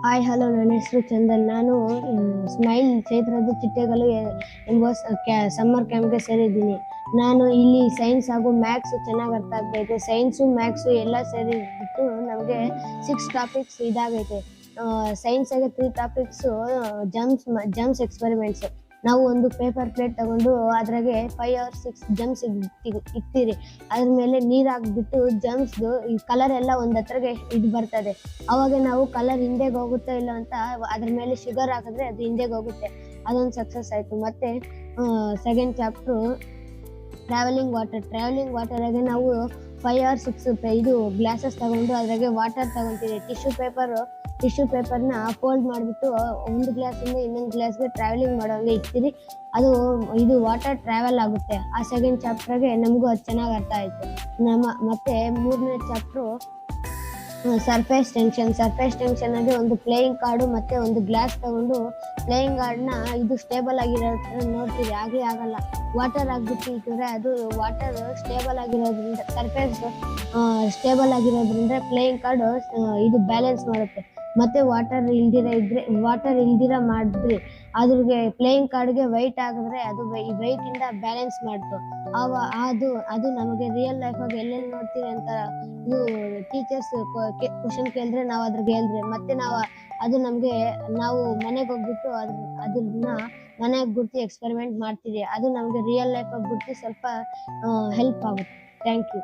Hi hello, ನನ್ನ ಹೆಸರು ಚಂದನ್. ನಾನು ಸ್ಮೈಲ್ ಚೈತ್ರದ ಚಿಟ್ಟೆಗಳು ಎಂಬ ಸಮ್ಮರ್ ಕ್ಯಾಂಪ್ಗೆ ಸೇರಿದ್ದೀನಿ. ನಾನು ಇಲ್ಲಿ ಸೈನ್ಸ್ ಹಾಗೂ ಮ್ಯಾಥ್ಸ್ ಚೆನ್ನಾಗಿ ಅರ್ಥ ಆಗ್ತೈತೆ. ಸೈನ್ಸು ಮ್ಯಾಥ್ಸು ಎಲ್ಲ ಸೇರಿಬಿಟ್ಟು ನಮಗೆ 6 ಟಾಪಿಕ್ಸ್ ಇದಾಗೈತೆ. ಸೈನ್ಸಾಗೆ 3 topics gems experiments. ನಾವು ಒಂದು ಪೇಪರ್ ಪ್ಲೇಟ್ ತಗೊಂಡು ಅದ್ರಾಗೆ 5 or 6 ಜಮ್ಸ್ ಇಕ್ತೀರಿ. ಅದ್ರ ಮೇಲೆ ನೀರು ಹಾಕ್ಬಿಟ್ಟು ಜಮ್ಸ್ದು ಈ ಕಲರ್ ಎಲ್ಲ ಒಂದ್ ಹತ್ರಗೆ ಇದು ಬರ್ತದೆ. ಅವಾಗ ನಾವು ಕಲರ್ ಹಿಂದೆಗೆ ಹೋಗುತ್ತೋ ಇಲ್ಲ ಅಂತ ಅದ್ರ ಮೇಲೆ ಶುಗರ್ ಹಾಕಿದ್ರೆ ಅದು ಹಿಂದೆಗೆ ಹೋಗುತ್ತೆ. ಅದೊಂದು ಸಕ್ಸಸ್ ಆಯ್ತು. ಮತ್ತೆ ಸೆಕೆಂಡ್ ಚಾಪ್ಟ್ರು ಟ್ರಾವೆಲಿಂಗ್ ವಾಟರ್ ಆಗಿ ನಾವು 5 or 6 ಇದು ಗ್ಲಾಸಸ್ ತಗೊಂಡು ಅದ್ರಾಗೆ ವಾಟರ್ ತಗೊಂತೀವಿ. ಟಿಶ್ಯೂ ಪೇಪರ್ನ ಫೋಲ್ಡ್ ಮಾಡಿಬಿಟ್ಟು ಒಂದು ಗ್ಲಾಸಿಂದ ಇನ್ನೊಂದು ಗ್ಲಾಸ್ಗೆ ಟ್ರಾವೆಲಿಂಗ್ ಮಾಡೋಂಗೆ ಇಡ್ತೀರಿ. ಅದು ಇದು ವಾಟರ್ ಟ್ರಾವೆಲ್ ಆಗುತ್ತೆ. ಆ ಸೆಕೆಂಡ್ ಚಾಪ್ಟರ್ಗೆ ನಮಗೂ ಅದು ಚೆನ್ನಾಗಿ ಅರ್ಥ ಆಯಿತು. ಮತ್ತೆ ಮೂರನೇ ಚಾಪ್ಟ್ರು ಸರ್ಫೇಸ್ ಟೆನ್ಷನ್ ಆಗಿ ಒಂದು ಪ್ಲೇಯಿಂಗ್ ಕಾರ್ಡು ಮತ್ತೆ ಒಂದು ಗ್ಲಾಸ್ ತಗೊಂಡು ಪ್ಲೇಯಿಂಗ್ ಕಾರ್ಡ್ನ ಇದು ಸ್ಟೇಬಲ್ ಆಗಿರೋ ನೋಡ್ತೀವಿ. ಆಗಲೇ ಆಗಲ್ಲ. ವಾಟರ್ ಹಾಕ್ಬಿಟ್ಟು ಇಟ್ಟಿದ್ರೆ ಅದು ವಾಟರ್ ಸ್ಟೇಬಲ್ ಆಗಿರೋದ್ರಿಂದ ಸರ್ಫೇಸ್ ಸ್ಟೇಬಲ್ ಆಗಿರೋದ್ರಿಂದ ಪ್ಲೇಯಿಂಗ್ ಕಾರ್ಡು ಇದು ಬ್ಯಾಲೆನ್ಸ್ ಮಾಡುತ್ತೆ. ಮತ್ತೆ ವಾಟರ್ ಇಲ್ದಿರ ಮಾಡಿದ್ರಿ ಅದ್ರಿಗೆ ಪ್ಲೇಯಿಂಗ್ ಕಾರ್ಡ್ಗೆ ವೈಟ್ ಹಾಕಿದ್ರೆ ಅದು ವೈಟ್ ಇಂದ ಬ್ಯಾಲೆನ್ಸ್ ಮಾಡ್ತು. ಅದು ನಮಗೆ ರಿಯಲ್ ಲೈಫ್ ಆಗಿ ಎಲ್ಲೆಲ್ಲಿ ನೋಡ್ತೀವಿ ಅಂತ ಇದು ಟೀಚರ್ಸ್ ಕ್ವಶನ್ ಕೇಳಿದ್ರೆ ನಾವು ಅದ್ರಿಗೆ ಹೇಳಿದ್ರೆ ಮತ್ತೆ ಅದು ನಮ್ಗೆ ನಾವು ಮನೆಗೆ ಹೋಗ್ಬಿಟ್ಟು ಅದನ್ನ ಮನೆಗೆ ಗುರ್ತಿ ಎಕ್ಸ್ಪೆರಿಮೆಂಟ್ ಮಾಡ್ತೀವಿ. ಅದು ನಮ್ಗೆ ರಿಯಲ್ ಲೈಫ್ ಆಗಿ ಗುರ್ತಿ ಸ್ವಲ್ಪ ಹೆಲ್ಪ್ ಆಗುತ್ತೆ. Thank you.